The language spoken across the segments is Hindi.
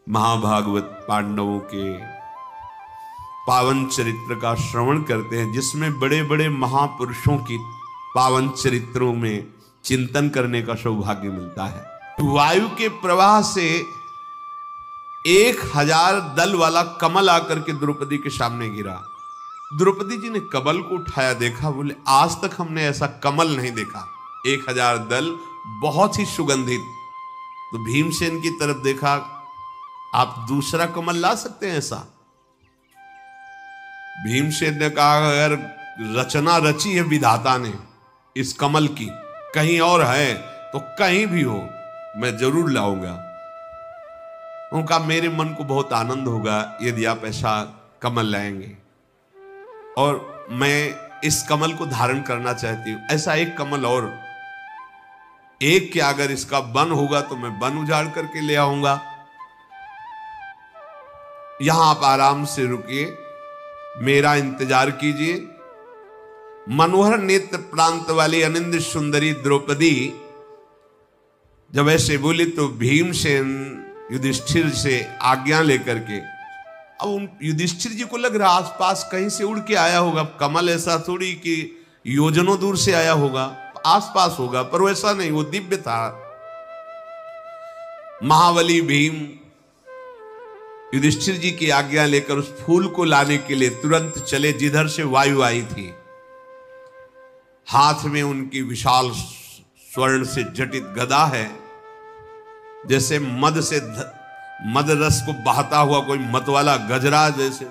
महाभागवत पांडवों के पावन चरित्र का श्रवण करते हैं, जिसमें बड़े बड़े महापुरुषों की पावन चरित्रों में चिंतन करने का सौभाग्य मिलता है। वायु के प्रवाह से 1000 दल वाला कमल आकर के द्रौपदी के सामने गिरा। द्रौपदी जी ने कमल को उठाया, देखा, बोले आज तक हमने ऐसा कमल नहीं देखा। 1000 दल, बहुत ही सुगंधित। तो भीमसेन की तरफ देखा, आप दूसरा कमल ला सकते हैं ऐसा? भीमसेन ने कहा, अगर रचना रची है विधाता ने इस कमल की, कहीं और है तो कहीं भी हो, मैं जरूर लाऊंगा। उनका मेरे मन को बहुत आनंद होगा यदि आप ऐसा कमल लाएंगे, और मैं इस कमल को धारण करना चाहती हूं। ऐसा एक कमल और, एक क्या, अगर इसका वन होगा तो मैं वन उजाड़ करके ले आऊंगा। यहां आप आराम से रुकिए, मेरा इंतजार कीजिए। मनोहर नेत्र प्रांत वाली अनिंद सुंदरी द्रौपदी जब ऐसे बोली तो भीमसेन युधिष्ठिर से आज्ञा लेकर के, अब उन युधिष्ठिर जी को लग रहा आसपास कहीं से उड़ के आया होगा। कमल ऐसा थोड़ी कि योजनों दूर से आया होगा, आसपास होगा, पर वैसा नहीं, वो दिव्य था। महाबली भीम युधिष्ठिर जी की आज्ञा लेकर उस फूल को लाने के लिए तुरंत चले जिधर से वायु आई थी। हाथ में उनकी विशाल स्वर्ण से जटित गदा है, जैसे मद रस को बहाता हुआ कोई मतवाला गजराज जैसे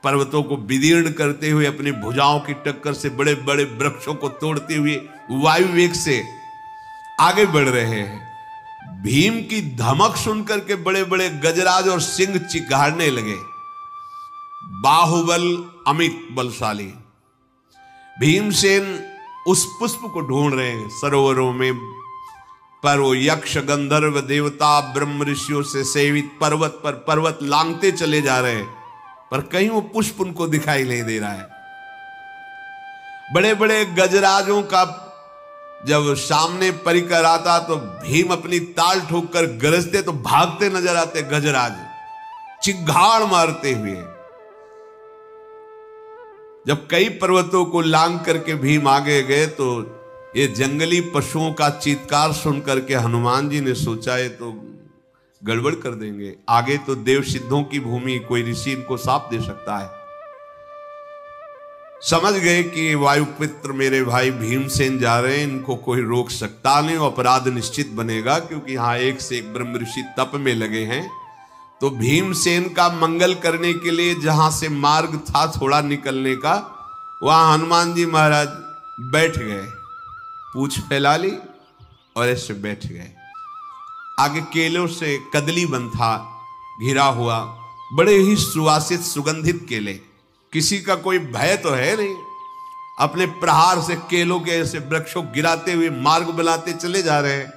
पर्वतों को विदीर्ण करते हुए अपनी भुजाओं की टक्कर से बड़े बड़े वृक्षों को तोड़ते हुए वायु वेग से आगे बढ़ रहे हैं। भीम की धमक सुनकर के बड़े बड़े गजराज और सिंह चिघाड़ने लगे। बाहुबल अमित बलशाली। भीमसेन उस पुष्प को ढूंढ रहे हैं सरोवरों में, पर वो यक्ष गंधर्व देवता ब्रह्म ऋषियों से सेवित पर्वत पर पर्वत लांघते चले जा रहे हैं, पर कहीं वो पुष्प उनको दिखाई नहीं दे रहा है। बड़े बड़े गजराजों का जब सामने परिकर आता तो भीम अपनी ताल ठोक कर गरजते तो भागते नजर आते गजराज, चिघाड़ मारते हुए। जब कई पर्वतों को लांघ करके भीम आगे गए तो ये जंगली पशुओं का चीत्कार सुनकर के हनुमान जी ने सोचा ये तो गड़बड़ कर देंगे, आगे तो देव सिद्धों की भूमि, कोई ऋषि इनको साप दे सकता है। समझ गए कि वायुपुत्र मेरे भाई भीमसेन जा रहे हैं, इनको कोई रोक सकता नहीं, अपराध निश्चित बनेगा, क्योंकि यहां एक से एक ब्रह्म ऋषि तप में लगे हैं। तो भीमसेन का मंगल करने के लिए जहां से मार्ग था थोड़ा निकलने का, वहां हनुमान जी महाराज बैठ गए, पूंछ फैला ली और ऐसे बैठ गए। आगे केलों से कदली बन था घिरा हुआ, बड़े ही सुवासित सुगंधित केले। किसी का कोई भय तो है नहीं, अपने प्रहार से केलों के ऐसे वृक्षों गिराते हुए मार्ग बनाते चले जा रहे हैं।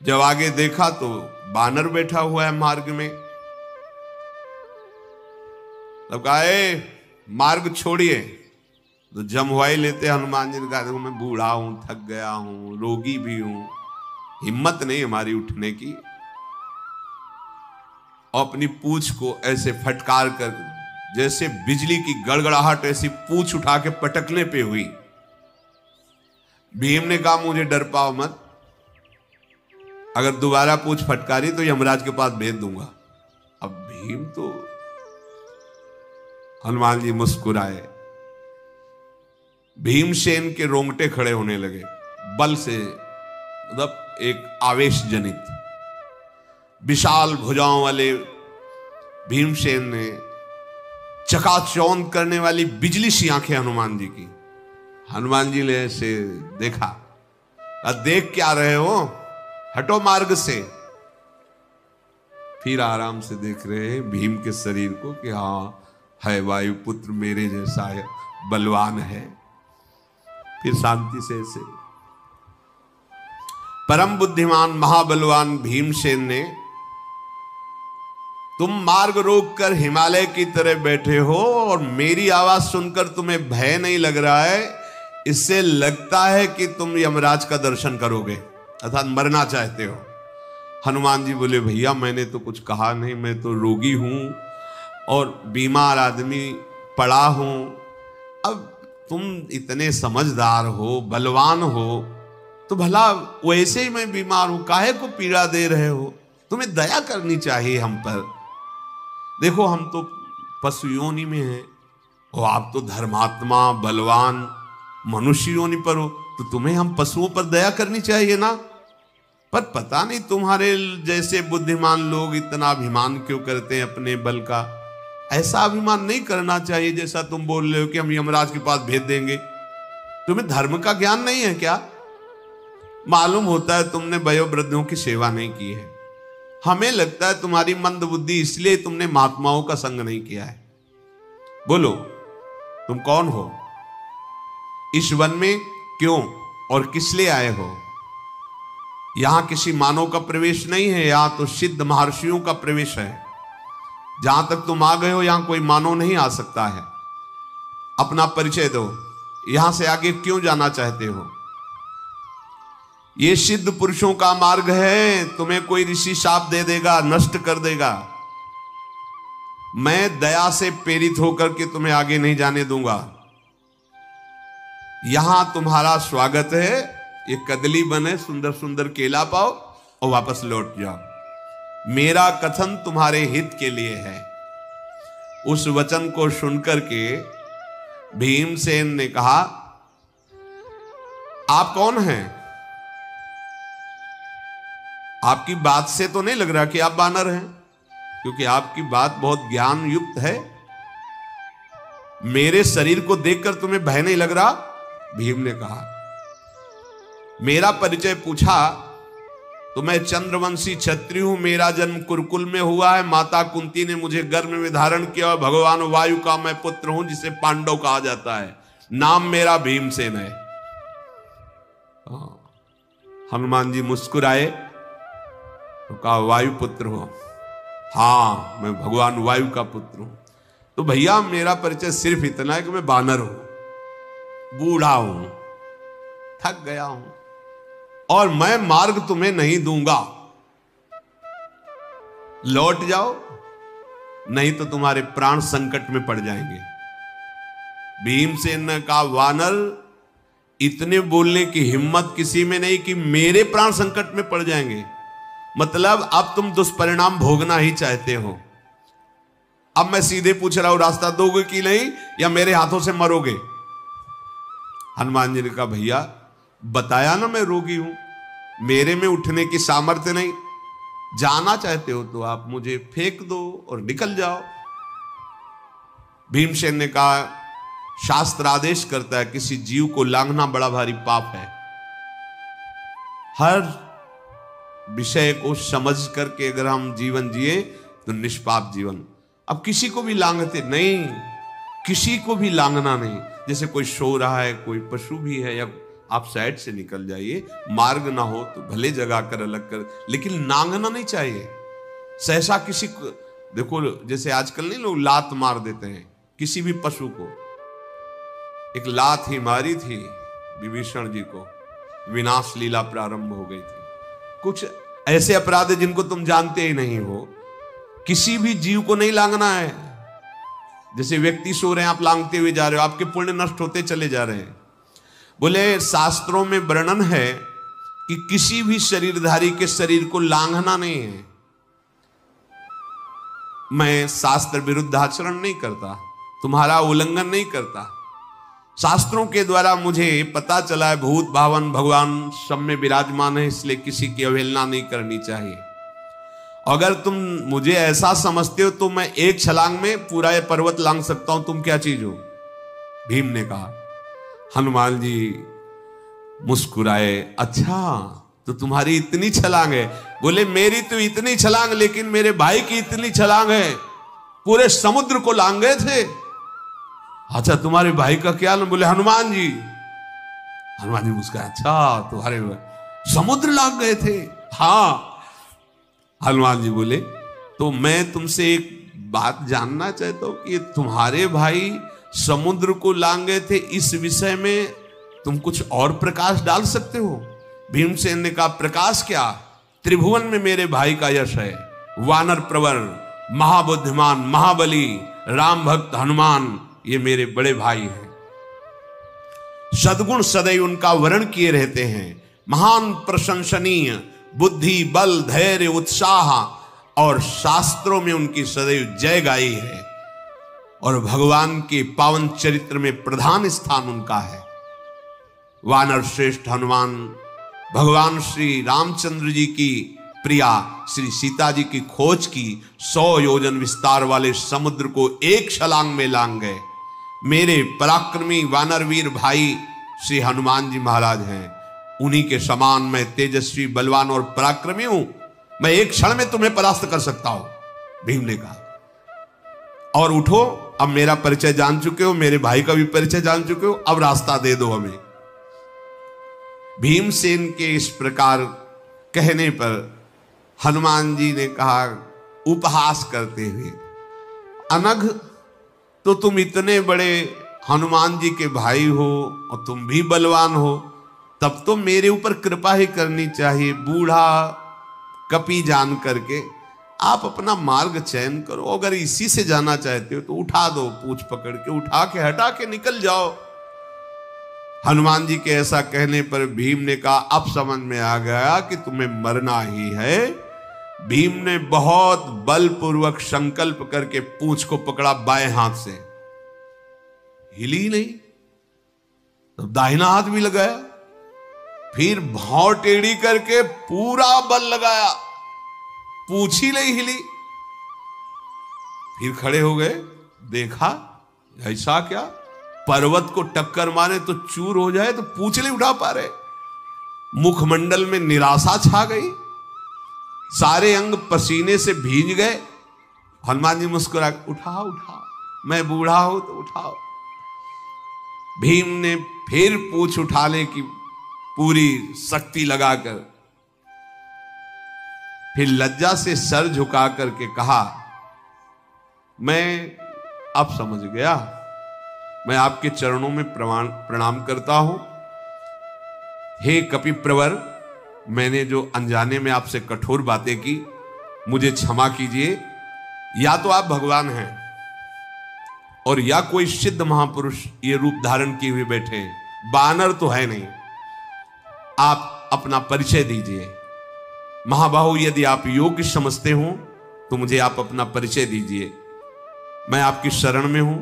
जब आगे देखा तो बानर बैठा हुआ है मार्ग में। तब कहा, मार्ग छोड़िए। तो जमवाई लेते हनुमान जी ने कहा, देखो मैं बूढ़ा हूं, थक गया हूं, रोगी भी हूं, हिम्मत नहीं हमारी उठने की। और अपनी पूंछ को ऐसे फटकार कर, जैसे बिजली की गड़गड़ाहट ऐसी पूंछ उठा के पटकने पे हुई। भीम ने कहा, मुझे डर पाओ मत, अगर दोबारा पूंछ फटकारी तो यमराज के पास भेज दूंगा। अब भीम तो, हनुमान जी मुस्कुराए। भीमसेन के रोंगटे खड़े होने लगे बल से, मतलब एक आवेश जनित। विशाल भुजाओं वाले भीमसेन ने चकाचौंध करने वाली बिजली सी आंखें हनुमान जी की। हनुमान जी ने ऐसे देखा, देख क्या रहे हो, हटो मार्ग से। फिर आराम से देख रहे हैं भीम के शरीर को कि हाँ है, वायुपुत्र मेरे जैसा है, बलवान है। फिर शांति से ऐसे परम बुद्धिमान महाबलवान भीमसेन ने, तुम मार्ग रोक कर हिमालय की तरह बैठे हो और मेरी आवाज सुनकर तुम्हें भय नहीं लग रहा है, इससे लगता है कि तुम यमराज का दर्शन करोगे, अर्थात मरना चाहते हो। हनुमान जी बोले भैया मैंने तो कुछ कहा नहीं, मैं तो रोगी हूं और बीमार आदमी पड़ा हूं। अब तुम इतने समझदार हो, बलवान हो, तो भला वैसे ही मैं बीमार हूं, काहे को पीड़ा दे रहे हो? तुम्हें दया करनी चाहिए हम पर। देखो हम तो पशु योनि में हैं और आप तो धर्मात्मा बलवान मनुष्य योनि पर हो, तो तुम्हें हम पशुओं पर दया करनी चाहिए ना। पर पता नहीं तुम्हारे जैसे बुद्धिमान लोग इतना अभिमान क्यों करते हैं अपने बल का। ऐसा अभिमान नहीं करना चाहिए जैसा तुम बोल रहे हो कि हम यमराज के पास भेज देंगे। तुम्हें धर्म का ज्ञान नहीं है क्या? मालूम होता है तुमने वयोवृद्धों की सेवा नहीं की है। हमें लगता है तुम्हारी मंद बुद्धि, इसलिए तुमने महात्माओं का संग नहीं किया है। बोलो तुम कौन हो? इस वन में क्यों और किस लिए आए हो? यहां किसी मानव का प्रवेश नहीं है, यहां तो सिद्ध महर्षियों का प्रवेश है। जहां तक तुम आ गए हो यहां कोई मानव नहीं आ सकता है। अपना परिचय दो, यहां से आगे क्यों जाना चाहते हो? ये सिद्ध पुरुषों का मार्ग है, तुम्हें कोई ऋषि शाप दे देगा, नष्ट कर देगा। मैं दया से प्रेरित होकर के तुम्हें आगे नहीं जाने दूंगा। यहां तुम्हारा स्वागत है, ये कदली बने, सुंदर सुंदर केला पाओ और वापस लौट जाओ। मेरा कथन तुम्हारे हित के लिए है। उस वचन को सुनकर के भीमसेन ने कहा, आप कौन हैं? आपकी बात से तो नहीं लग रहा कि आप बानर हैं, क्योंकि आपकी बात बहुत ज्ञान युक्त है। मेरे शरीर को देखकर तुम्हें भय नहीं लग रहा? भीम ने कहा। मेरा परिचय पूछा तो मैं चंद्रवंशी क्षत्रिय हूं, मेरा जन्म कुरुकुल में हुआ है। माता कुंती ने मुझे गर्भ में धारण किया और भगवान वायु का मैं पुत्र हूं, जिसे पांडव कहा जाता है। नाम मेरा भीमसेन है। हनुमान जी मुस्कुराए तो कहा, वायु पुत्र हो? हाँ, मैं भगवान वायु का पुत्र हूं। तो भैया मेरा परिचय सिर्फ इतना है कि मैं बानर हूं, बूढ़ा हूं, थक गया हूं और मैं मार्ग तुम्हें नहीं दूंगा। लौट जाओ, नहीं तो तुम्हारे प्राण संकट में पड़ जाएंगे। भीमसेन ने कहा, वानर, इतने बोलने की हिम्मत किसी में नहीं कि मेरे प्राण संकट में पड़ जाएंगे। मतलब अब तुम दुष्परिणाम भोगना ही चाहते हो। अब मैं सीधे पूछ रहा हूं, रास्ता दोगे कि नहीं, या मेरे हाथों से मरोगे? हनुमान जी ने कहा, भैया बताया ना मैं रोगी हूं, मेरे में उठने की सामर्थ्य नहीं। जाना चाहते हो तो आप मुझे फेंक दो और निकल जाओ। भीमसेन ने कहा, शास्त्र आदेश करता है किसी जीव को लांघना बड़ा भारी पाप है। हर विषय को समझ करके अगर हम जीवन जिए तो निष्पाप जीवन। अब किसी को भी लांघते नहीं, किसी को भी लांघना नहीं। जैसे कोई सो रहा है, कोई पशु भी है, या आप साइड से निकल जाइए, मार्ग ना हो तो भले जगा कर अलग कर, लेकिन लांघना नहीं चाहिए। सहसा किसी को देखो, जैसे आजकल नहीं लोग लात मार देते हैं किसी भी पशु को। एक लात ही मारी थी विभीषण जी को, विनाश लीला प्रारंभ हो गई थी। कुछ ऐसे अपराध है जिनको तुम जानते ही नहीं हो। किसी भी जीव को नहीं लांघना है। जैसे व्यक्ति सो रहे हैं, आप लांघते हुए जा रहे हो, आपके पुण्य नष्ट होते चले जा रहे हैं। बोले शास्त्रों में वर्णन है कि किसी भी शरीरधारी के शरीर को लांघना नहीं है। मैं शास्त्र विरुद्ध आचरण नहीं करता, तुम्हारा उल्लंघन नहीं करता। शास्त्रों के द्वारा मुझे पता चला है भूत भावन भगवान सब में विराजमान है, इसलिए किसी की अवहेलना नहीं करनी चाहिए। अगर तुम मुझे ऐसा समझते हो तो मैं एक छलांग में पूरा ये पर्वत लांघ सकता हूं, तुम क्या चीज हो? भीम ने कहा। हनुमान जी मुस्कुराए, अच्छा तो तुम्हारी इतनी छलांग है? बोले मेरी तो इतनी छलांग, लेकिन मेरे भाई की इतनी छलांग है, पूरे समुद्र को लांघ गए थे। अच्छा तुम्हारे भाई का क्या नाम? बोले हनुमान जी। हनुमान जी मुस्कुराए, अच्छा तुम्हारे समुद्र लांघ गए थे? हाँ। हनुमान जी बोले, तो मैं तुमसे एक बात जानना चाहता हूं कि तुम्हारे भाई समुद्र को लांघ गए थे, इस विषय में तुम कुछ और प्रकाश डाल सकते हो? भीमसेन ने कहा, प्रकाश क्या? त्रिभुवन में मेरे भाई का यश है। वानर प्रवर, महाबुद्धिमान, महाबली, राम भक्त हनुमान, ये मेरे बड़े भाई हैं। सद्गुण सदैव उनका वर्ण किए रहते हैं। महान प्रशंसनीय, बुद्धि, बल, धैर्य, उत्साह और शास्त्रों में उनकी सदैव जय गाई है। और भगवान के पावन चरित्र में प्रधान स्थान उनका है। वानर श्रेष्ठ हनुमान भगवान श्री रामचंद्र जी की प्रिया श्री सीता जी की खोज की 100 योजन विस्तार वाले समुद्र को एक छलांग में लांग गए। मेरे पराक्रमी वानरवीर भाई श्री हनुमान जी महाराज हैं। उन्हीं के समान मैं तेजस्वी, बलवान और पराक्रमी हूं। मैं एक क्षण में तुम्हें परास्त कर सकता हूं। भीम ने कहा, और उठो, अब मेरा परिचय जान चुके हो, मेरे भाई का भी परिचय जान चुके हो, अब रास्ता दे दो हमें। भीमसेन के इस प्रकार कहने पर हनुमान जी ने कहा उपहास करते हुए, अनघ, तो तुम इतने बड़े हनुमान जी के भाई हो और तुम भी बलवान हो, तब तो मेरे ऊपर कृपा ही करनी चाहिए। बूढ़ा कपि जान करके आप अपना मार्ग चयन करो। अगर इसी से जाना चाहते हो तो उठा दो, पूंछ पकड़ के उठा के हटा के निकल जाओ। हनुमान जी के ऐसा कहने पर भीम ने कहा, अब समझ में आ गया कि तुम्हें मरना ही है। भीम ने बहुत बलपूर्वक संकल्प करके पूंछ को पकड़ा बाएं हाथ से, हिली नहीं। तो दाहिना हाथ भी लगाया, फिर भौं टेढ़ी करके पूरा बल लगाया, पूंछ ही नहीं हिली। फिर खड़े हो गए, देखा ऐसा क्या, पर्वत को टक्कर मारे तो चूर हो जाए तो पूंछ नहीं उठा पा रहे। मुखमंडल में निराशा छा गई, सारे अंग पसीने से भीग गए। हनुमान जी मुस्कुरा, उठाओ उठाओ, मैं बूढ़ा हूं तो उठाओ। भीम ने फिर पूंछ उठाने की पूरी शक्ति लगाकर फिर लज्जा से सर झुका करके कहा, मैं अब समझ गया, मैं आपके चरणों में प्रणाम करता हूं। हे कपिप्रवर, मैंने जो अनजाने में आपसे कठोर बातें की, मुझे क्षमा कीजिए। या तो आप भगवान हैं और या कोई सिद्ध महापुरुष ये रूप धारण किए हुए बैठे हैं, बानर तो है नहीं। आप अपना परिचय दीजिए। महाबाहु, यदि आप योग्य समझते हो तो मुझे आप अपना परिचय दीजिए। मैं आपकी शरण में हूं।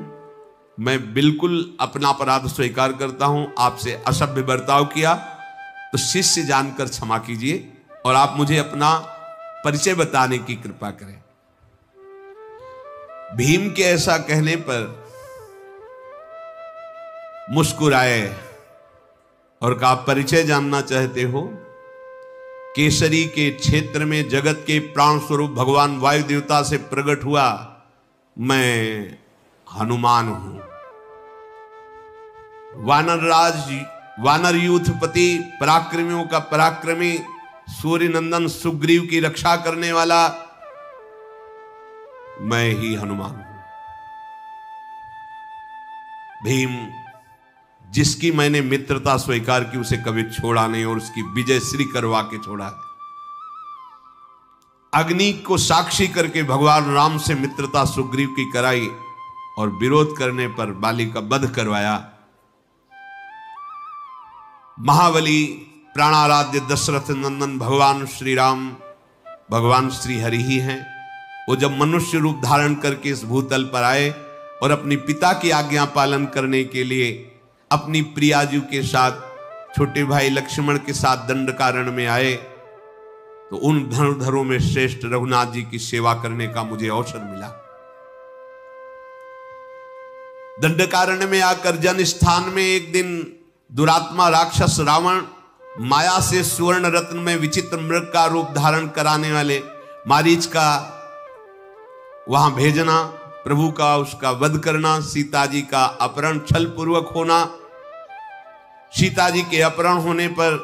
मैं बिल्कुल अपना अपराध स्वीकार करता हूं। आपसे असभ्य बर्ताव किया तो शिष्य जानकर क्षमा कीजिए और आप मुझे अपना परिचय बताने की कृपा करें। भीम के ऐसा कहने पर मुस्कुराए और कहा, परिचय जानना चाहते हो? केसरी के क्षेत्र में जगत के प्राण स्वरूप भगवान वायु देवता से प्रकट हुआ मैं हनुमान हूं। वानर यूथपति, पराक्रमियों का पराक्रमी, सूर्य नंदन सुग्रीव की रक्षा करने वाला मैं ही हनुमान हूं। भीम, जिसकी मैंने मित्रता स्वीकार की उसे कभी छोड़ा नहीं और उसकी विजय श्री करवा के छोड़ा है। अग्नि को साक्षी करके भगवान राम से मित्रता सुग्रीव की कराई और विरोध करने पर बाली का वध करवाया। महाबली प्राणाराध्य दशरथ नंदन भगवान श्री राम, भगवान श्री हरि ही हैं। वो जब मनुष्य रूप धारण करके इस भूतल पर आए और अपनी पिता की आज्ञा पालन करने के लिए अपनी प्रियाजू के साथ, छोटे भाई लक्ष्मण के साथ दंडकारण्य में आए, तो उन धनुर्धरों में श्रेष्ठ रघुनाथ जी की सेवा करने का मुझे अवसर मिला। दंडकारण्य में आकर जन स्थान में एक दिन दुरात्मा राक्षस रावण माया से सुवर्ण रत्न में विचित्र मृग का रूप धारण कराने वाले मारीच का वहां भेजना, प्रभु का उसका वध करना, सीता जी का अपहरण छल पूर्वक होना, सीता जी के अपहरण होने पर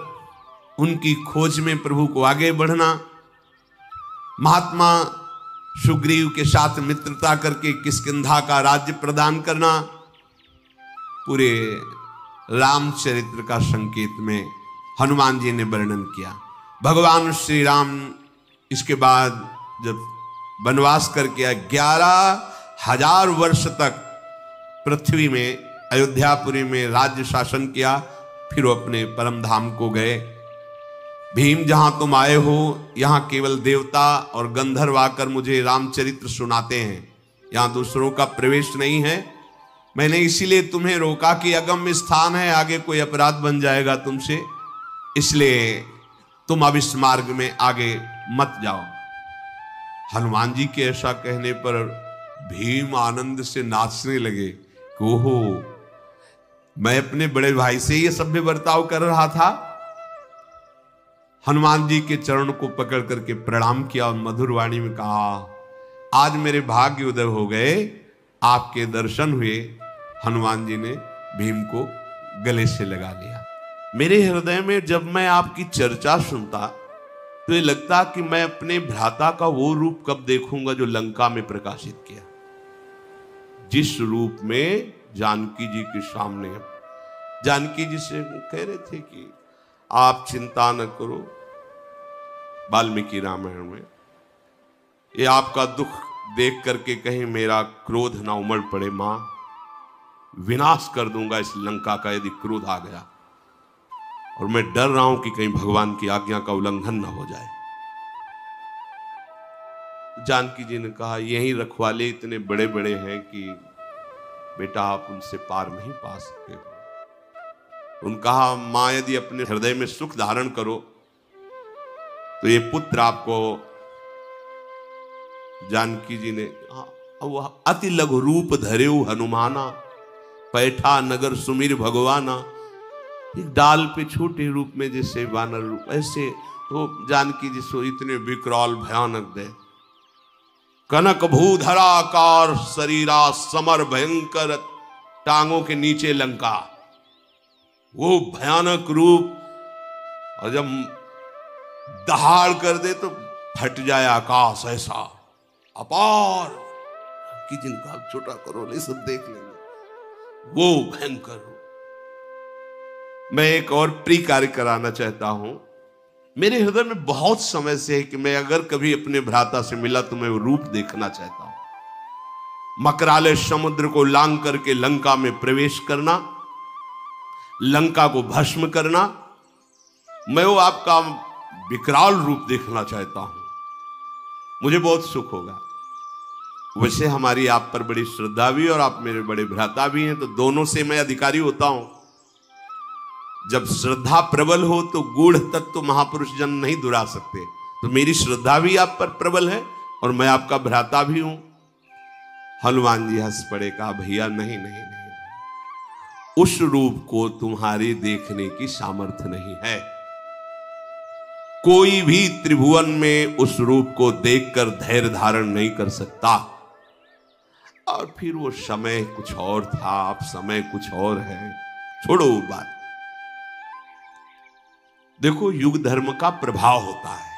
उनकी खोज में प्रभु को आगे बढ़ना, महात्मा सुग्रीव के साथ मित्रता करके किष्किंधा का राज्य प्रदान करना, पूरे रामचरित्र का संकेत में हनुमान जी ने वर्णन किया। भगवान श्री राम इसके बाद जब वनवास करके 11,000 वर्ष तक पृथ्वी में अयोध्यापुरी में राज्य शासन किया, फिर वो अपने परम धाम को गए। भीम, जहां तुम आए हो यहां केवल देवता और गंधर्व आकर मुझे रामचरित्र सुनाते हैं, यहां दूसरों का प्रवेश नहीं है। मैंने इसीलिए तुम्हें रोका कि अगम्य स्थान है, आगे कोई अपराध बन जाएगा तुमसे, इसलिए तुम अब इस मार्ग में आगे मत जाओ। हनुमान जी के ऐसा कहने पर भीम आनंद से नाचने लगे। ओहो, मैं अपने बड़े भाई से ये सभ्य बर्ताव कर रहा था। हनुमान जी के चरण को पकड़ करके प्रणाम किया और मधुर वाणी में कहा, आज मेरे भाग्य उदय हो गए, आपके दर्शन हुए। हनुमान जी ने भीम को गले से लगा लिया। मेरे हृदय में जब मैं आपकी चर्चा सुनता तो ये लगता कि मैं अपने भ्राता का वो रूप कब देखूंगा जो लंका में प्रकाशित किया, जिस रूप में जानकी जी के सामने। जानकी जी से कह रहे थे कि आप चिंता न करो, वाल्मीकि रामायण में ये आपका दुख देख करके कहीं मेरा क्रोध ना उमड़ पड़े। मां, विनाश कर दूंगा इस लंका का यदि क्रोध आ गया, और मैं डर रहा हूं कि कहीं भगवान की आज्ञा का उल्लंघन ना हो जाए। जानकी जी ने कहा, यही रखवाले इतने बड़े बड़े हैं कि बेटा आप उनसे पार नहीं पा सकते। उन्होंने कहा, मां यदि अपने हृदय में सुख धारण करो तो ये पुत्र आपको। जानकी जी ने वह अति लघु रूप धरेऊ हनुमाना, पैठा नगर सुमिर भगवाना। एक डाल पे छोटे रूप में जैसे वानर रूप, ऐसे तो जानकी जी सो इतने विकराल भयानक दे। कनक भूधराकार शरीरा समर भयंकर, टांगों के नीचे लंका, वो भयानक रूप। और जब दहाड़ कर दे तो फट जाए आकाश, ऐसा अपार कि जिनका छोटा करो ले सब देख लेंगे, वो भयंकर रूप। मैं एक और प्रिय कार्य कराना चाहता हूं। मेरे हृदय में बहुत समय से है कि मैं अगर कभी अपने भ्राता से मिला तो मैं वो रूप देखना चाहता हूं। मकराले समुद्र को लांग करके लंका में प्रवेश करना, लंका को भस्म करना, मैं वो आपका विकराल रूप देखना चाहता हूं। मुझे बहुत सुख होगा। वैसे हमारी आप पर बड़ी श्रद्धा भी, और आप मेरे बड़े भ्राता भी हैं, तो दोनों से मैं अधिकारी होता हूं। जब श्रद्धा प्रबल हो तो गूढ़ तत्व महापुरुष जन नहीं दुरा सकते। तो मेरी श्रद्धा भी आप पर प्रबल है और मैं आपका भ्राता भी हूं। हनुमान जी हंस पड़े, कहा, भैया नहीं नहीं नहीं, उस रूप को तुम्हारी देखने की सामर्थ्य नहीं है। कोई भी त्रिभुवन में उस रूप को देखकर धैर्य धारण नहीं कर सकता। और फिर वो समय कुछ और था, अब समय कुछ और है, छोड़ो वो बात। देखो, युग धर्म का प्रभाव होता है।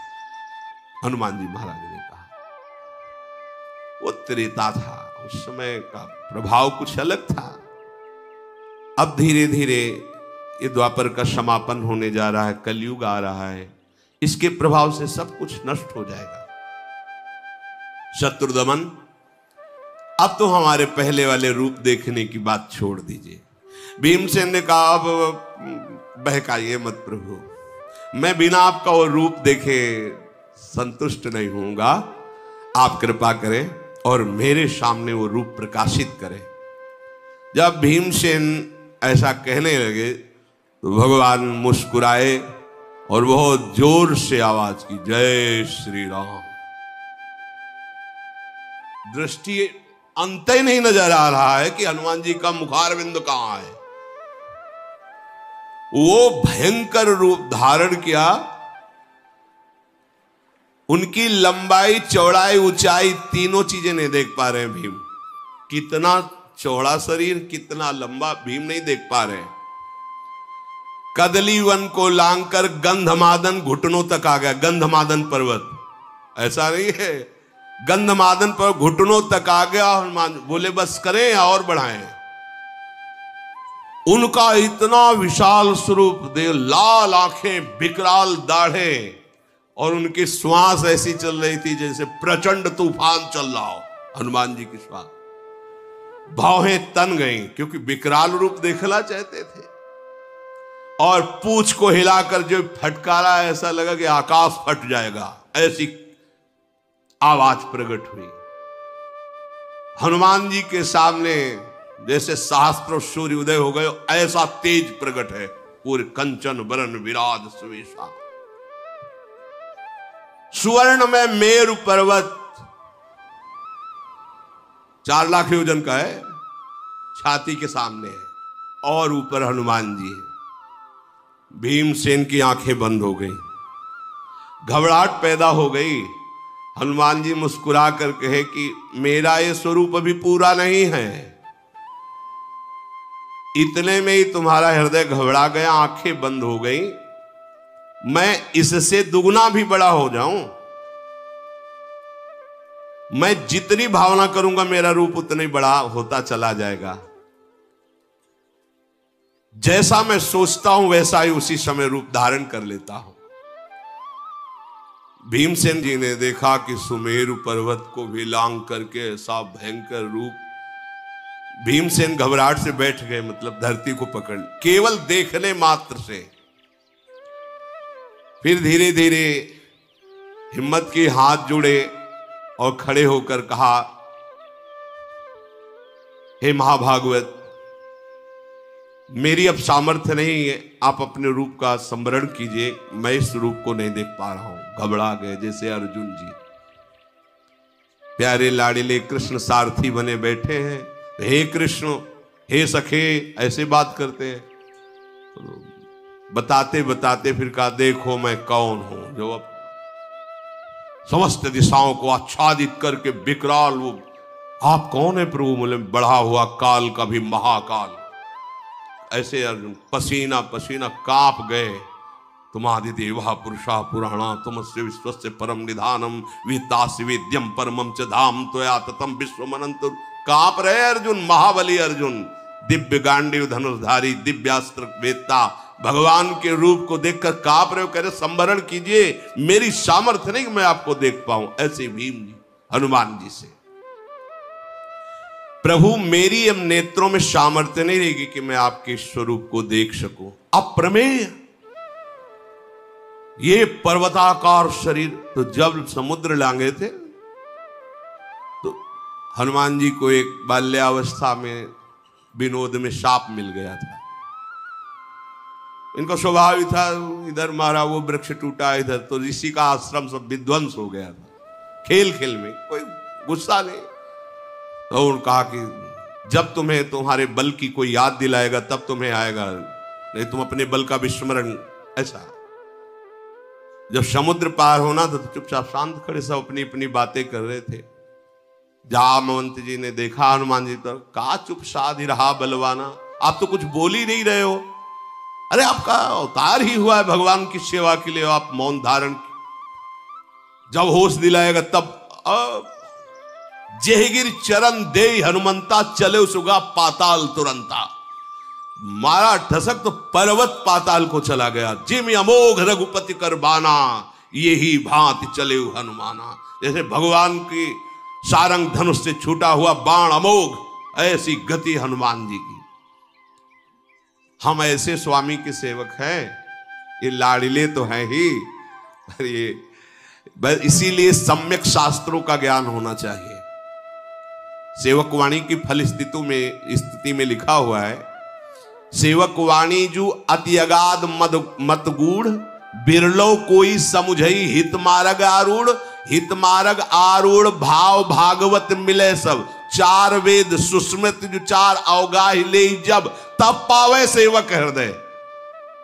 हनुमान जी महाराज ने कहा, वो त्रेता था, उस समय का प्रभाव कुछ अलग था। अब धीरे धीरे ये द्वापर का समापन होने जा रहा है, कलयुग आ रहा है, इसके प्रभाव से सब कुछ नष्ट हो जाएगा। शत्रुदमन, अब तो हमारे पहले वाले रूप देखने की बात छोड़ दीजिए। भीमसेन ने कहा, अब बहकाइए मत प्रभु, मैं बिना आपका वो रूप देखे संतुष्ट नहीं होऊंगा। आप कृपा करें और मेरे सामने वो रूप प्रकाशित करें। जब भीमसेन ऐसा कहने लगे तो भगवान मुस्कुराए और बहुत जोर से आवाज की, जय श्री राम। दृष्टि अंत ही नहीं नजर आ रहा है कि हनुमान जी का मुखारविंद कहां है। वो भयंकर रूप धारण किया। उनकी लंबाई, चौड़ाई, ऊंचाई तीनों चीजें नहीं देख पा रहे हैं भीम। कितना चौड़ा शरीर, कितना लंबा, भीम नहीं देख पा रहे हैं। कदली वन को लांघकर गंधमादन घुटनों तक आ गया। गंधमादन पर्वत, ऐसा नहीं है, गंधमादन पर घुटनों तक आ गया। हनुमान बोले, बस करें या और बढ़ाएं। उनका इतना विशाल स्वरूप दे, लाल आंखें, विकराल दाढ़े, और उनकी श्वास ऐसी चल रही थी जैसे प्रचंड तूफान चल रहा हो। हनुमान जी की श्वास, भौहें तन गई क्योंकि विकराल रूप देखना चाहते थे, और पूंछ को हिलाकर जो फटकारा ऐसा लगा कि आकाश फट जाएगा, ऐसी आवाज प्रकट हुई। हनुमान जी के सामने जैसे सहस्त्र सूर्य उदय हो गए, ऐसा तेज प्रकट है। पूरे कंचन वरण विराज सुवेशा, सुवर्ण में मेरु पर्वत 4 लाख योजन का है, छाती के सामने है, और ऊपर हनुमान जी है। भीमसेन की आंखें बंद हो गई, घबराहट पैदा हो गई। हनुमान जी मुस्कुरा कर कहे कि मेरा ये स्वरूप अभी पूरा नहीं है, इतने में ही तुम्हारा हृदय घबरा गया, आंखें बंद हो गई, मैं इससे दुगना भी बड़ा हो जाऊं, मैं जितनी भावना करूंगा मेरा रूप उतना ही बड़ा होता चला जाएगा। जैसा मैं सोचता हूं वैसा ही उसी समय रूप धारण कर लेता हूं। भीमसेन जी ने देखा कि सुमेरु पर्वत को भी लांग करके ऐसा भयंकर रूप। भीमसेन घबराहट से बैठ गए, मतलब धरती को पकड़, केवल देखने मात्र से। फिर धीरे धीरे हिम्मत की, हाथ जुड़े और खड़े होकर कहा, हे महाभागवत, मेरी अब सामर्थ्य नहीं है, आप अपने रूप का स्मरण कीजिए, मैं इस रूप को नहीं देख पा रहा हूं। घबरा गए जैसे अर्जुन जी, प्यारे लाडले कृष्ण सारथी बने बैठे हैं, हे कृष्ण, हे सखे, ऐसे बात करते हैं। तो बताते बताते फिर कहा, देखो मैं कौन हूं जो अब समस्त दिशाओं को आच्छादित करके विकराल वो, आप कौन है प्रभु? बोले, बढ़ा हुआ काल का भी महाकाल। ऐसे अर्जुन पसीना पसीना कांप गए। तुम आदिदेवा पुरुषा पुराणा, तुमस्य विश्वस्य परम निधानम, वितासि वेद्यम परमम च धाम त्वया ततम विश्वमनंत। कांप रहे अर्जुन, महाबली अर्जुन, दिव्य गांडीव धनुर्धारी, दिव्यास्त्र वेत्ता, भगवान के रूप को देखकर कांप रहे हो। कह रहे, संवरण कीजिए, मेरी सामर्थ्य नहीं कि मैं आपको देख पाऊं। ऐसे भीम जी हनुमान जी से, प्रभु मेरी अब नेत्रों में सामर्थ्य नहीं रहेगी कि मैं आपके स्वरूप को देख सकूं। अप्रमेय ये पर्वताकार शरीर। तो जब समुद्र लांगे थे तो हनुमान जी को एक बाल्यावस्था में विनोद में साप मिल गया था। इनका स्वभाव ही था, इधर मारा वो वृक्ष टूटा, इधर तो ऋषि का आश्रम सब विध्वंस हो गया था। खेल खेल में कोई गुस्सा नहीं। तो उन्होंने कहा कि जब तुम्हें तुम्हारे बल की कोई याद दिलाएगा तब तुम्हें आएगा, नहीं तुम अपने बल का विस्मरण। ऐसा जब समुद्र पार होना था तो चुपचाप शांत खड़े सब अपनी अपनी बातें कर रहे थे। जामवंत जी ने देखा हनुमान जी पर, कहा चुप साधि रहा बलवाना, आप तो कुछ बोल ही नहीं रहे हो। अरे आपका अवतार ही हुआ है भगवान की सेवा के लिए, आप मौन धारण। जब होश दिलाएगा तब। जेहगिर चरण दे हनुमंता, चले सुगा पाताल तुरंता। मारा ठसक तो पर्वत पाताल को चला गया। जिम अमोघ रघुपति कर बाना, यही भांति चले हनुमाना। जैसे भगवान की सारंग धनुष से छूटा हुआ बाण अमोघ, ऐसी गति हनुमान जी की। हम ऐसे स्वामी के सेवक हैं, ये लाड़िले तो हैं ही। ये इसीलिए सम्यक शास्त्रों का ज्ञान होना चाहिए। सेवक वाणी की फल स्थिति में लिखा हुआ है, सेवक वाणी जू अति अगाध मत गूढ़, बिरलो कोई समुझई हित मार्ग आरूढ़। हित मार्ग आरूढ़ भाव भागवत मिले सब, 4 वेद सुस्मृत जो 4 अवगाह ले जब, तब पावे सेवक हृदय।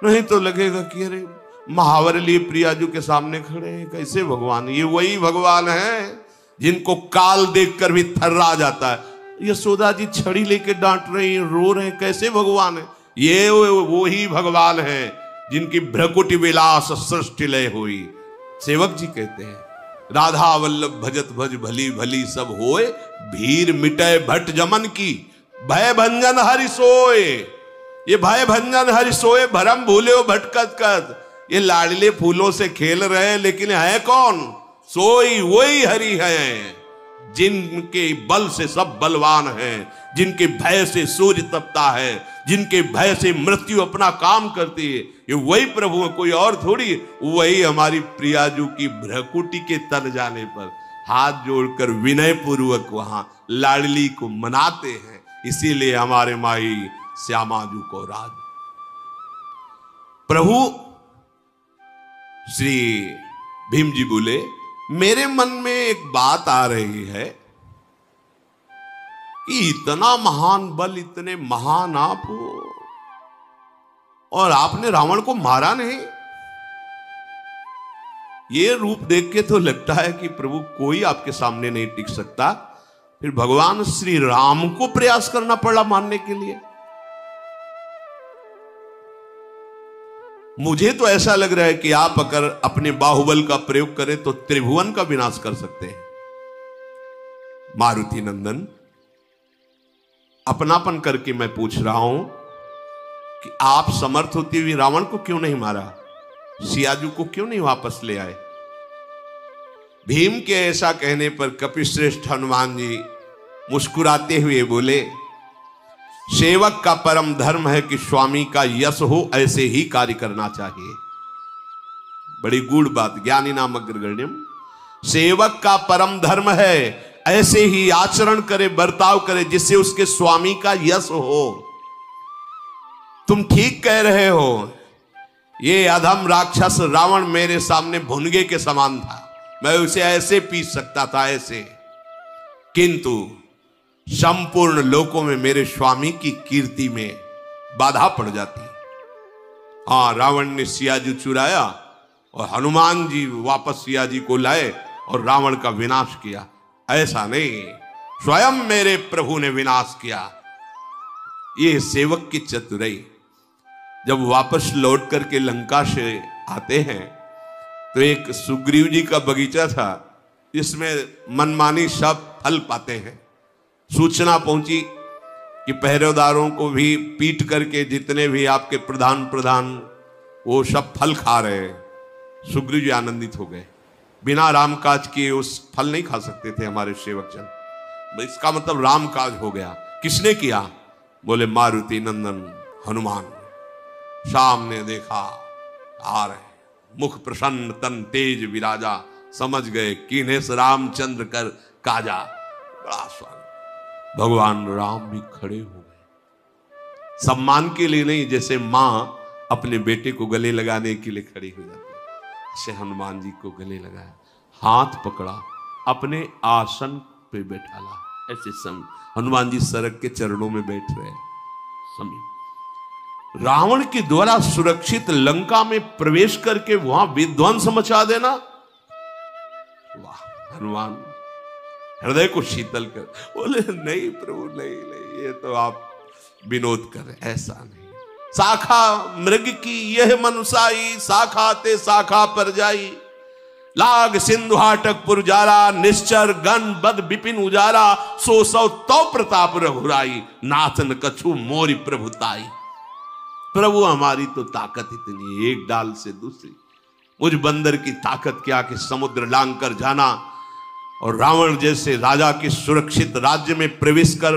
नहीं तो लगेगा कि अरे महावर लिए प्रियाजू के सामने खड़े हैं, कैसे भगवान? ये वही भगवान है जिनको काल देखकर भी थर्रा जाता है। यशोदा जी छड़ी लेके डांट रही हैं, रो रहे हैं, कैसे भगवान है? ये वो ही भगवान है जिनकी भ्रकुटि विलास सृष्टि लय हुई। सेवक जी कहते हैं, राधा वल्लभ भजत भज भली भली सब होए, भीर मिटे भट जमन की, भय भंजन हरि सोए। ये भय भंजन हरि सोए, भरम भूले भटकत कत। ये लाडले फूलों से खेल रहे हैं, लेकिन है कौन? सोई वही हरि है, जिनके बल से सब बलवान हैं, जिनके भय से सूर्य तपता है, जिनके भय से मृत्यु अपना काम करती है। ये वही प्रभु है, कोई और थोड़ी। वही हमारी प्रियाजू की भ्रकुटी के तन जाने पर हाथ जोड़कर विनय पूर्वक वहां लाडली को मनाते हैं। इसीलिए हमारे माई श्यामाजू को राज। प्रभु श्री भीम जी बोले, मेरे मन में एक बात आ रही है कि इतना महान बल, इतने महान आप हो, और आपने रावण को मारा नहीं। ये रूप देख के तो लगता है कि प्रभु कोई आपके सामने नहीं टिक सकता। फिर भगवान श्री राम को प्रयास करना पड़ा मारने के लिए। मुझे तो ऐसा लग रहा है कि आप अगर अपने बाहुबल का प्रयोग करें तो त्रिभुवन का विनाश कर सकते हैं। मारुति नंदन, अपनापन करके मैं पूछ रहा हूं कि आप समर्थ होते हुए रावण को क्यों नहीं मारा? सियाजू को क्यों नहीं वापस ले आए? भीम के ऐसा कहने पर कपिश्रेष्ठ हनुमान जी मुस्कुराते हुए बोले, सेवक का परम धर्म है कि स्वामी का यश हो, ऐसे ही कार्य करना चाहिए। बड़ी गूढ़ बात। ज्ञानी नाम अग्रगण्यम, सेवक का परम धर्म है ऐसे ही आचरण करे, बर्ताव करे, जिससे उसके स्वामी का यश हो। तुम ठीक कह रहे हो, ये अधम राक्षस रावण मेरे सामने भुनगे के समान था। मैं उसे ऐसे पीस सकता था, ऐसे, किंतु संपूर्ण लोकों में मेरे स्वामी की कीर्ति में बाधा पड़ जाती। हाँ, रावण ने सियाजी चुराया और हनुमान जी वापस सियाजी को लाए और रावण का विनाश किया। ऐसा नहीं, स्वयं मेरे प्रभु ने विनाश किया। ये सेवक की चतुराई। जब वापस लौट करके लंका से आते हैं तो एक सुग्रीव जी का बगीचा था, जिसमें मनमानी सब फल पाते हैं। सूचना पहुंची कि पहरेदारों को भी पीट करके जितने भी आपके प्रधान वो सब फल खा रहे हैं। सुग्रीव जी आनंदित हो गए। बिना राम काज किए उस फल नहीं खा सकते थे हमारे सेवक जन। इसका मतलब राम काज हो गया। किसने किया? बोले मारुति नंदन हनुमान। सामने देखा आ रहे, मुख प्रसन्न तन तेज विराजा, समझ गए कीन्हेस रामचंद्र कर काजा। बड़ा स्वागत। भगवान राम भी खड़े हो गए, सम्मान के लिए नहीं, जैसे मां अपने बेटे को गले लगाने के लिए खड़ी हो जाती है, ऐसे हनुमान जी को गले लगाया, हाथ पकड़ा, अपने आसन पे बैठाला। ऐसे हनुमान जी सड़क के चरणों में बैठ रहे समीप। रावण के द्वारा सुरक्षित लंका में प्रवेश करके वहां विध्वंस मचा देना, वाह! हनुमान हृदय को शीतल कर बोले, नहीं प्रभु, नहीं, ये तो आप विनोद कर रहे, ऐसा नहीं। शाखा मृग की यह मनुसाई, शाखा ते शाखा पर जाई, लाग सिंधु हाटक पुरजारा, निश्चर गण बद विपिन उजारा, सो सौ तो प्रताप रघुराई, नाथन कछु मोरी प्रभुताई। प्रभु हमारी तो ताकत इतनी, एक डाल से दूसरी। मुझ बंदर की ताकत क्या कि समुद्र लांग कर जाना और रावण जैसे राजा के सुरक्षित राज्य में प्रवेश कर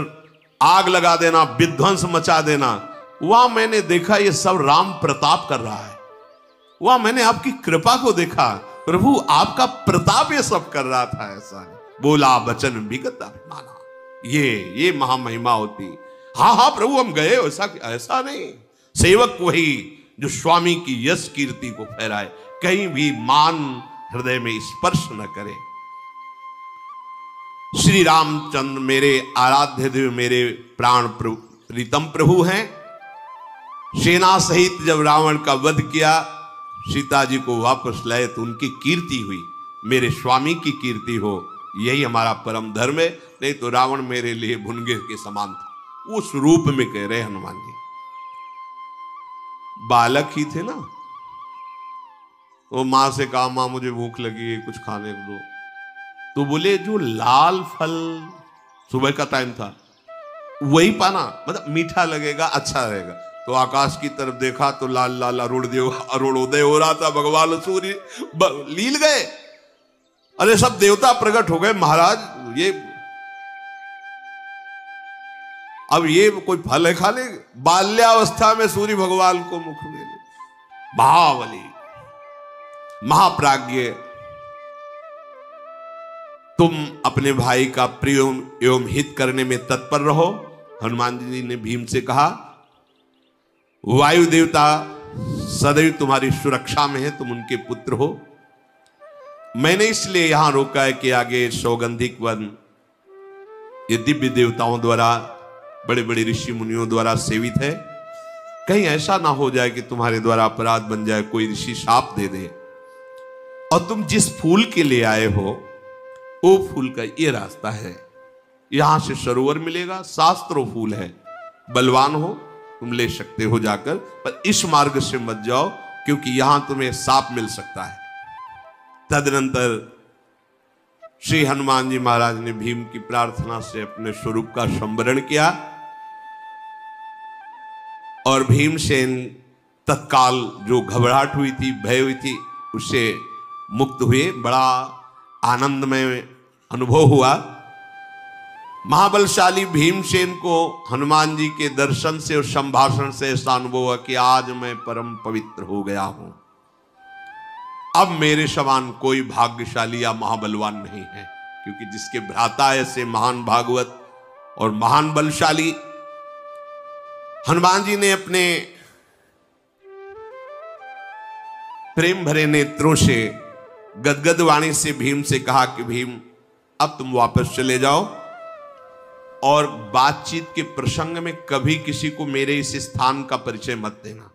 आग लगा देना, विध्वंस मचा देना। वहां मैंने देखा ये सब राम प्रताप कर रहा है। वहां मैंने आपकी कृपा को देखा, प्रभु आपका प्रताप ये सब कर रहा था। ऐसा बोला वचन विगत अभिमाना, ये महामहिमा होती। हाँ प्रभु हम गए, ऐसा नहीं। सेवक वही जो स्वामी की यश कीर्ति को फहराए, कहीं भी मान हृदय में स्पर्श न करे। श्री रामचंद्र मेरे आराध्य देव, मेरे प्राण प्रीतम प्रभु हैं। सेना सहित जब रावण का वध किया, सीता जी को वापस लाए तो उनकी कीर्ति हुई, मेरे स्वामी की कीर्ति हो, यही हमारा परम धर्म है। नहीं तो रावण मेरे लिए भुनगे के समान था। उस रूप में कह रहे हनुमान जी। बालक ही थे ना, वो मां से कहा, मां मुझे भूख लगी है, कुछ खाने को दो। तो बोले जो लाल फल, सुबह का टाइम था, वही पाना, मतलब मीठा लगेगा, अच्छा रहेगा। तो आकाश की तरफ देखा तो लाल लाल अरुणोदय हो रहा था। भगवान सूर्य लील गए। अरे सब देवता प्रकट हो गए। महाराज ये अब ये कोई फल है खा ले? बाल्यावस्था में सूर्य भगवान को मुख में ले। महाबली महाप्राज्ञ, तुम अपने भाई का प्रिय एवं हित करने में तत्पर रहो। हनुमान जी ने भीम से कहा, वायु देवता सदैव तुम्हारी सुरक्षा में है, तुम उनके पुत्र हो। मैंने इसलिए यहां रोका है कि आगे सौगंधिक वन ये दिव्य देवताओं द्वारा, बड़े बड़े ऋषि मुनियों द्वारा सेवित है। कहीं ऐसा ना हो जाए कि तुम्हारे द्वारा अपराध बन जाए, कोई ऋषि शाप दे दे। और तुम जिस फूल के लिए आए हो वो फूल का ये रास्ता है, यहां से सरोवर मिलेगा, शास्त्रों फूल है, बलवान हो तुम ले सकते हो जाकर, पर इस मार्ग से मत जाओ क्योंकि यहां तुम्हें शाप मिल सकता है। तदनंतर श्री हनुमान जी महाराज ने भीम की प्रार्थना से अपने स्वरूप का संवरण किया और भीमसेन तत्काल जो घबराहट हुई थी, भय हुई थी, उससे मुक्त हुए। बड़ा आनंदमय अनुभव हुआ। महाबलशाली भीमसेन को हनुमान जी के दर्शन से और संभाषण से ऐसा अनुभव हुआ कि आज मैं परम पवित्र हो गया हूं। अब मेरे समान कोई भाग्यशाली या महाबलवान नहीं है, क्योंकि जिसके भ्राता ऐसे महान भागवत और महान बलशाली। हनुमान जी ने अपने प्रेम भरे नेत्रों से गदगद वाणी से भीम से कहा कि भीम अब तुम वापस चले जाओ और बातचीत के प्रसंग में कभी किसी को मेरे इस स्थान का परिचय मत देना।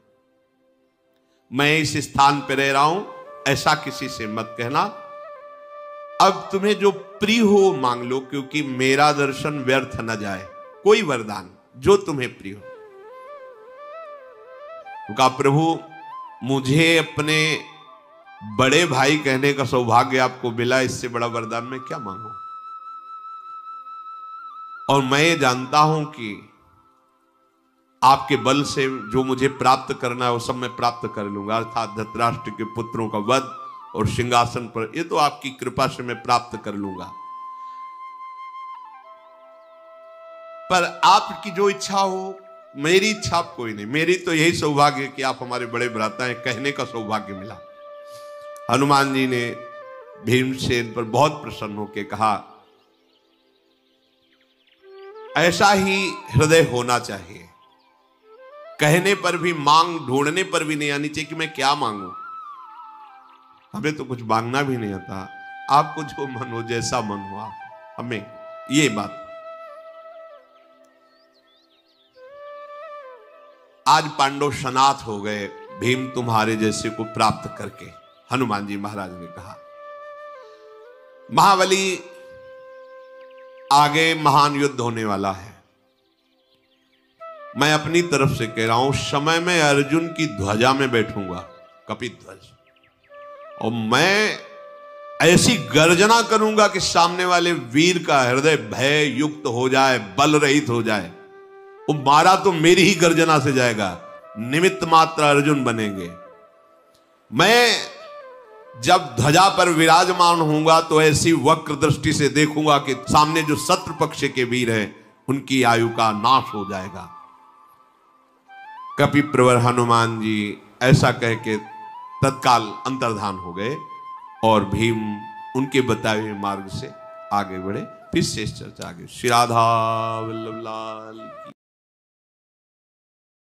मैं इस स्थान पर रह रहा हूं ऐसा किसी से मत कहना। अब तुम्हें जो प्रिय हो मांग लो, क्योंकि मेरा दर्शन व्यर्थ न जाए। कोई वरदान जो तुम्हें प्रिय हो। कहा, प्रभु मुझे अपने बड़े भाई कहने का सौभाग्य आपको मिला, इससे बड़ा वरदान मैं क्या मांगू। और मैं ये जानता हूं कि आपके बल से जो मुझे प्राप्त करना है वो सब मैं प्राप्त कर लूंगा, अर्थात धृतराष्ट्र के पुत्रों का वध और सिंहासन पर, ये तो आपकी कृपा से मैं प्राप्त कर लूंगा। पर आपकी जो इच्छा हो, मेरी इच्छा कोई नहीं। मेरी तो यही सौभाग्य है कि आप हमारे बड़े भ्राता हैं, कहने का सौभाग्य मिला। हनुमान जी ने भीमसेन पर बहुत प्रसन्न होकर कहा, ऐसा ही हृदय होना चाहिए। कहने पर भी, मांग ढूंढने पर भी नहीं आनी चाहिए कि मैं क्या मांगू। हमें तो कुछ मांगना भी नहीं आता। आपको जो मन हो, जैसा मन हो आप, हमें ये बात। आज पांडव सनाथ हो गए भीम तुम्हारे जैसे को प्राप्त करके, हनुमान जी महाराज ने कहा। महाबली आगे महान युद्ध होने वाला है। मैं अपनी तरफ से कह रहा हूं, समय में अर्जुन की ध्वजा में बैठूंगा, कपिध्वज, और मैं ऐसी गर्जना करूंगा कि सामने वाले वीर का हृदय भय युक्त हो जाए, बल रहित हो जाए। वो मारा तो मेरी ही गर्जना से जाएगा, निमित्त मात्र अर्जुन बनेंगे। मैं जब ध्वजा पर विराजमान होऊंगा तो ऐसी वक्र दृष्टि से देखूंगा कि सामने जो शत्रु पक्ष के वीर हैं उनकी आयु का नाश हो जाएगा। कपिप्रवर हनुमान जी ऐसा कह के तत्काल अंतर्धान हो गए और भीम उनके बताए हुए मार्ग से आगे बढ़े। फिर शेष चर्चा आगे। श्री राधा वल्लभ लाल।